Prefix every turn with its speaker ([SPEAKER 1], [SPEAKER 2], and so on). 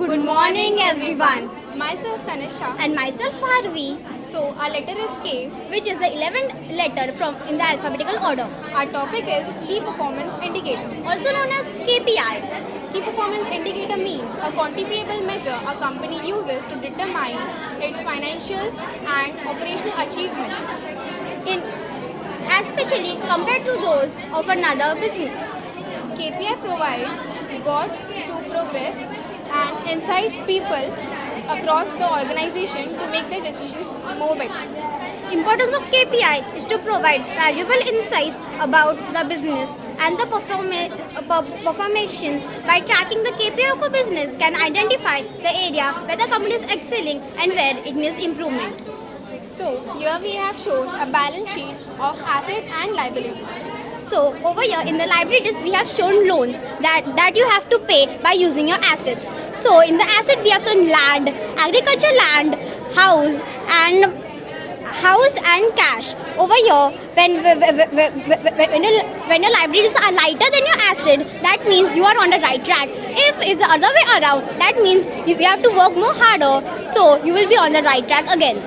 [SPEAKER 1] Good morning everyone.
[SPEAKER 2] Myself Tannishtha.
[SPEAKER 1] And myself Bharvi,
[SPEAKER 2] So our letter is K.
[SPEAKER 1] which is the 11th letter from in the alphabetical order,
[SPEAKER 2] Our topic is Key Performance Indicator.
[SPEAKER 1] also known as KPI.
[SPEAKER 2] Key Performance Indicator means a quantifiable measure a company uses to determine its financial and operational achievements.
[SPEAKER 1] In especially compared to those of another business.
[SPEAKER 2] KPI provides cost to progress and insights people across the organization to make their decisions more better.
[SPEAKER 1] Importance of KPI is to provide valuable insights about the business and the performation. By tracking the KPI of a business can identify the area where the company is excelling and where it needs improvement.
[SPEAKER 2] So here we have shown a balance sheet of assets and liabilities.
[SPEAKER 1] So over here in the liabilities we have shown loans that you have to pay by using your assets. So in the asset we have shown land, agriculture land, house and cash. Over here when your liabilities are lighter than your asset, that means you are on the right track. If it's the other way around, that means you have to work more harder, so you will be on the right track again.